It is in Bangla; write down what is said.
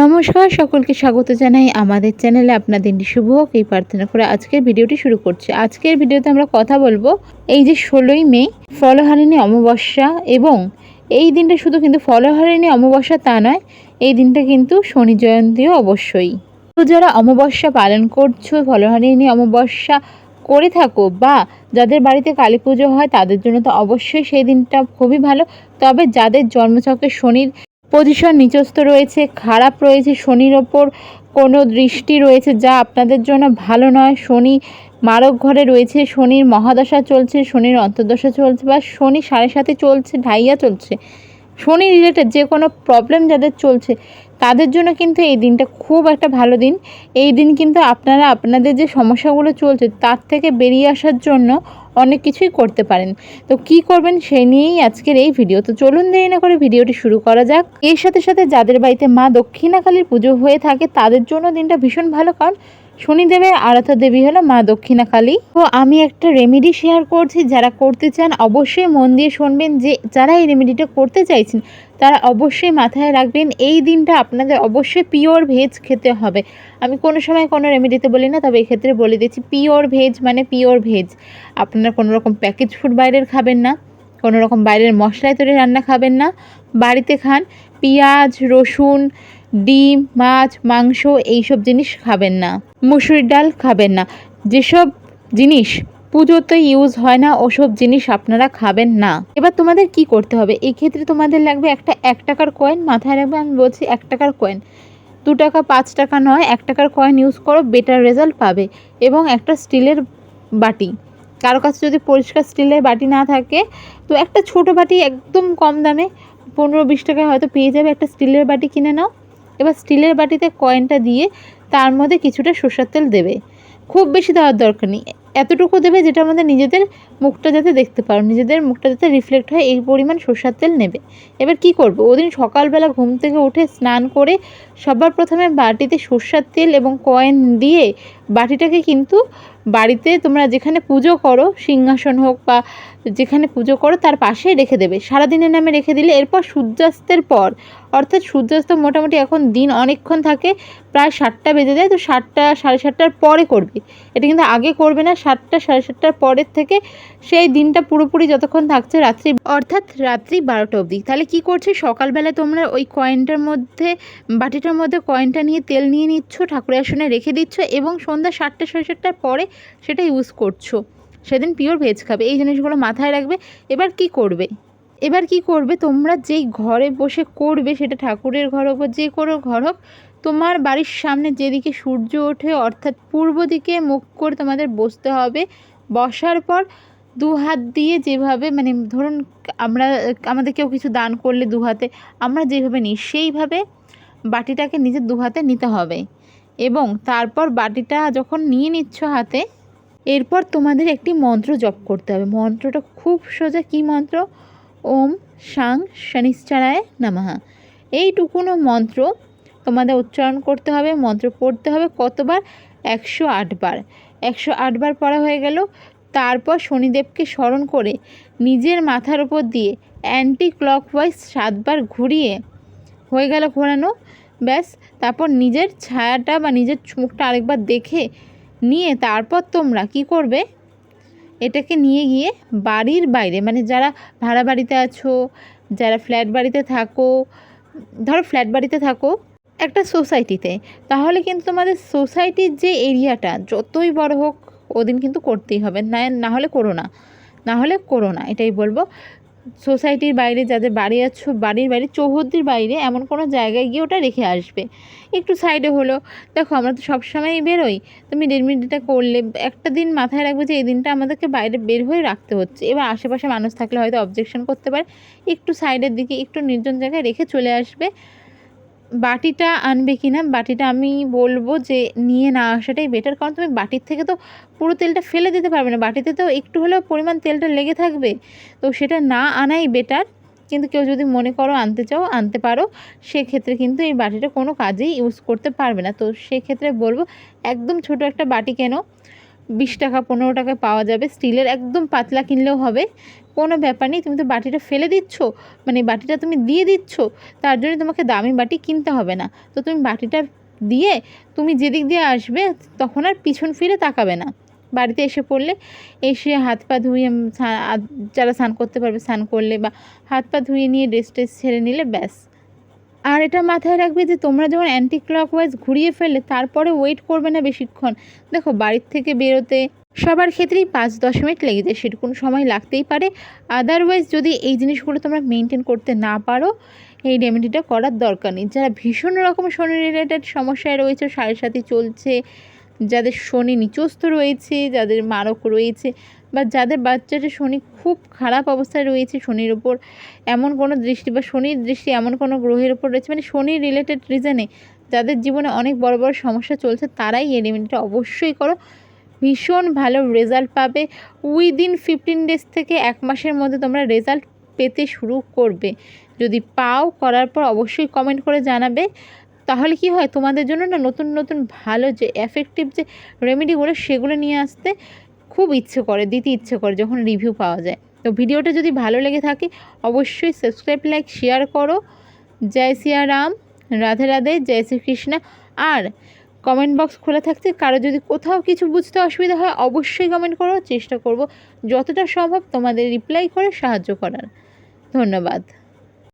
নমস্কার, সকলকে স্বাগত জানাই আমাদের চ্যানেলে। আপনার দিনটি শুভ হোক এই প্রার্থনা করে আজকের ভিডিওটি শুরু করছি। আজকের ভিডিওতে আমরা কথা বলবো এই যে ১৬ই মে ফলহারিণী অমাবস্যা, এবং এই দিনটা শুধু কিন্তু ফলহারিণী অমাবস্যা তা নয়, এই দিনটা কিন্তু শনি জয়ন্তীও অবশ্যই। তো যারা অমাবস্যা পালন করছো, ফলহারিণী অমাবস্যা করে থাকো, বা যাদের বাড়িতে কালী পুজো হয় তাদের জন্য তো অবশ্যই সেই দিনটা খুবই ভালো। তবে যাদের জন্মছকে শনির পজিশন নিচস্থ রয়েছে, খারাপ রয়েছে, শনির ওপর কোনো দৃষ্টি রয়েছে যা আপনাদের জন্য ভালো নয়, শনি মারক ঘরে রয়েছে, শনির মহাদশা চলছে, শনির অন্তর্দশা চলছে, বা শনি 7.5 চলছে, ঢাইয়া চলছে, শনি রিলেটেড যে কোনো প্রবলেম যাদের চলছে তাদের জন্য কিন্তু এই দিনটা খুব একটা ভালো দিন। এই দিন কিন্তু আপনারা আপনাদের যে সমস্যাগুলো চলছে তার থেকে বেরিয়ে আসার জন্য অনেক কিছুই করতে পারেন। তো কি করবেন সেই নিয়েই আজকের এই ভিডিও। তো চলুন দেরি না করে ভিডিওটি শুরু করা যাক। এর সাথে সাথে যাদের বাড়িতে মা দক্ষিণাকালীর পুজো হয়ে থাকে তাদের জন্য দিনটা ভীষণ ভালো, কারণ শনিদেবের আরাধ্যা দেবী হলো মা দক্ষিণাকালী। তো আমি একটা রেমেডি শেয়ার করছি, যারা করতে চান অবশ্যই মন দিয়ে শুনবেন। যে যারা এই রেমেডিটা করতে চাইছেন তারা অবশ্যই মাথায় রাখবেন এই দিনটা আপনাদের অবশ্যই পিওর ভেজ খেতে হবে। আমি কোনো সময় কোনো রেমেডিতে বলি না, তবে এক্ষেত্রে বলে দিচ্ছি পিওর ভেজ মানে পিওর ভেজ। আপনারা কোনো রকম প্যাকেজ ফুড বাইরের খাবেন না, কোনো রকম বাইরের মশলায় তৈরি রান্না খাবেন না, বাড়িতে খান। পেঁয়াজ, রসুন, ডিম, মাছ, মাংস এইসব জিনিস খাবেন না, মুসুরির ডাল খাবেন না। যেসব জিনিস পুজোতে ইউজ হয় না ওসব জিনিস আপনারা খাবেন না। এবার তোমাদের কি করতে হবে, এই ক্ষেত্রে তোমাদের লাগবে একটা 1 টাকার কয়েন। মাথায় রাখবে আমি বলছি 1 টাকার কয়েন, 2 টাকা 5 টাকা নয়, 1 টাকার কয়েন ইউজ করো, বেটার রেজাল্ট পাবে। এবং একটা স্টিলের বাটি, কারো কাছে যদি পরিষ্কার স্টিলের বাটি না থাকে তো একটা ছোট বাটি একদম কম দামে 15-20 টাকায় হয়তো পেয়ে যাবে, একটা স্টিলের বাটি কিনে নাও। এবার স্টিলের বাটিতে কয়েনটা দিয়ে তার মধ্যে কিছুটা সরষের তেল দেবে, খুব বেশি দেওয়ার দরকার নেই, এতটুকু দেবে যেটা আমাদের নিজেদের মুখটা যাতে দেখতে পারো, নিজেদের মুখটা যাতে রিফ্লেক্ট হয় এই পরিমাণ সরষের তেল নেবে। এবার কি করবে, ওদিন সকালবেলা ঘুম থেকে উঠে স্নান করে সবার প্রথমে বাটিতে সরষের তেল এবং কয়েন দিয়ে বাটিটাকে কিন্তু বাড়িতে তোমরা যেখানে পুজো করো, সিংহাসন হোক বা যেখানে পুজো করো তার পাশে রেখে দেবে, সারাদিনের নামে রেখে দিলে এরপর সূর্যাস্তের পর, অর্থাৎ সূর্যাস্ত মোটামুটি এখন দিন অনেকক্ষণ থাকে, প্রায় 7টা বেজে যায়, তো 7টা 7:30টার পরে করবে। এটা কিন্তু আগে করবে না, 7টা 7:30টার পরের থেকে সেই দিনটা পুরোপুরি যতক্ষণ থাকছে রাত্রি, অর্থাৎ রাত্রি 12টা অবধি। তাহলে কি করছে, সকালবেলা তোমরা ওই কয়েনটার মধ্যে, বাটিটার মধ্যে কয়েনটা নিয়ে তেল নিয়ে নিচ্ছ, ঠাকুরের আসনে রেখে দিচ্ছ, এবং সন্ধ্যা 7টা 7:30টার পরে সেটা ইউজ করছো। সেদিন পিওর ভেজ খাবে, এই জিনিসগুলো মাথায় রাখবে। এবার কি করবে তোমরা যেই ঘরে বসে করবে, সেটা ঠাকুরের ঘর হোক বা যে কোনো ঘর হোক, তোমার বাড়ির সামনে যেদিকে সূর্য ওঠে অর্থাৎ পূর্ব দিকে মুখ করে তোমাদের বসতে হবে। বসার পর 2 হাত দিয়ে যেভাবে, মানে ধরুন আমাদের কেউ কিছু দান করলে 2 হাতে আমরা যেভাবে নিই সেইভাবে বাটিটাকে নিজের 2 হাতে নিতে হবে। এবং তারপর বাটিটা যখন নিয়ে নিচ্ছ হাতে, এরপর তোমাদের একটি মন্ত্র জপ করতে হবে। মন্ত্রটা খুব সোজা, কী মন্ত্র, ওম শাং শনিশ্চরায় নমঃ। এইটুকুনো মন্ত্র তোমাদের উচ্চারণ করতে হবে, মন্ত্র পড়তে হবে কতবার, 108 বার। 108 বার পড়া হয়ে গেল। তারপর শনিদেবকে স্মরণ করে নিজের মাথার উপর দিয়ে অ্যান্টি ক্লকওয়াইজ 7 বার ঘুরিয়ে, হয়ে গেল ঘোরানো, ব্যাস। তারপর নিজের ছায়াটা বা নিজের মুখটা আরেকবার দেখে নিয়ে তারপর তোমরা কি করবে, এটাকে নিয়ে গিয়ে বাড়ির বাইরে, মানে যারা ভাড়া বাড়িতে আছো, যারা ফ্ল্যাট বাড়িতে থাকো, ধরো ফ্ল্যাট বাড়িতে থাকো একটা সোসাইটিতে, তাহলে কিন্তু তোমাদের সোসাইটির যে এরিয়াটা যতই বড় হোক ওদিন কিন্তু করতেই হবে, না হলে করো না, এটাই বলবো। সোসাইটির বাইরে যাদের বাড়ি আছো, বাড়ির বাইরে চৌহদ্দির বাইরে এমন কোনো জায়গায় গিয়ে ওটা রেখে আসবে, একটু সাইডে হলো। দেখো আমরা তো সবসময়ই বেরোই, তুমি রেমেডিটা করলে একটা দিন মাথায় রাখবে যে এই দিনটা আমাদেরকে বাইরে বের হয়ে রাখতে হচ্ছে। এবার আশেপাশে মানুষ থাকলে হয়তো অবজেকশন করতে পারে, একটু সাইডের দিকে একটু নির্জন জায়গায় রেখে চলে আসবে। বাটিটা আনবে কি না, বাটিটা আমি বলবো যে নিয়ে না আসাটাই বেটার, কারণ তুমি বাটির থেকে তো পুরো তেলটা ফেলে দিতে পারবে না, বাটিতে তো একটু হলেও পরিমাণ তেলটা লেগে থাকবে, তো সেটা না আনাই বেটার। কিন্তু কেউ যদি মনে করো আনতে চাও আনতে পারো, সেক্ষেত্রে কিন্তু এই বাটিটা কোনো কাজেই ইউজ করতে পারবে না। তো সেক্ষেত্রে বলবো একদম ছোট একটা বাটি কেনো, 20 টাকা 15 টাকায় পাওয়া যাবে। স্টিলের একদম পাতলা কিনলেও হবে, কোনো ব্যাপার নেই। তুমি তো বাটিটা ফেলে দিচ্ছ, মানে বাটিটা তুমি দিয়ে দিচ্ছ, তার জন্য তোমাকে দামি বাটি কিনতে হবে না। তো তুমি বাটিটা দিয়ে তুমি যেদিক দিয়ে আসবে তখন আর পিছন ফিরে তাকাবে না। বাড়িতে এসে পড়লে, এসে হাত পা ধুয়ে যারা স্নান করতে পারবে স্নান করলে, বা হাত পা ধুয়ে নিয়ে ড্রেস ট্রেস ছেড়ে নিলে, ব্যাস। আর এটা মাথায় রাখবে যে তোমরা যখন অ্যান্টি ক্লকওয়াইজ ঘুরিয়ে ফেললে তারপরে ওয়েট করবে না বেশিক্ষণ। দেখো, বাড়ির থেকে বেরোতে সবার ক্ষেত্রেই 5-10 মিনিট লেগে যায়, সেটুকুন সময় লাগতেই পারে। আদারওয়াইজ যদি এই জিনিসগুলো তোমরা মেনটেন করতে না পারো, এই রেমেডিটা করার দরকার নেই। যারা ভীষণ রকম শনি রিলেটেড সমস্যায় রয়েছে, সাড়ে সাথে চলছে, যাদের শনি নিচস্থ রয়েছে, যাদের মারক রয়েছে, বা যাদের বাচ্চাটা শনি খুব খারাপ অবস্থায় রয়েছে, শনির ওপর এমন কোনো দৃষ্টি বা শনির দৃষ্টি এমন কোনো গ্রহের ওপর রয়েছে, মানে শনি রিলেটেড রিজনে যাদের জীবনে অনেক বড় বড় সমস্যা চলছে, তারাই এই রেমেডিটা অবশ্যই করো। ভীষণ ভালো রেজাল্ট পাবে। উইদিন 15 ডেজ থেকে 1 মাসের মধ্যে তোমরা রেজাল্ট পেতে শুরু করবে। যদি পাও, করার পর অবশ্যই কমেন্ট করে জানাবে। তাহলে কি হয়, তোমাদের জন্য না নতুন নতুন ভালো যে এফেক্টিভ যে রেমেডিগুলো, সেগুলো নিয়ে আসতে খুব ইচ্ছে করে, দিতে ইচ্ছে করে যখন রিভিউ পাওয়া যায়। তো ভিডিওটা যদি ভালো লেগে থাকে অবশ্যই সাবস্ক্রাইব, লাইক, শেয়ার করো। জয় সিয়া রাম, রাধে রাধে, জয় শ্রীকৃষ্ণ। আর কমেন্ট বক্স খোলা থাকছে, কারো যদি কোথাও কিছু বুঝতে অসুবিধা হয় অবশ্যই কমেন্ট করো, চেষ্টা করব যতটা সম্ভব তোমাদের রিপ্লাই করে সাহায্য করার। ধন্যবাদ।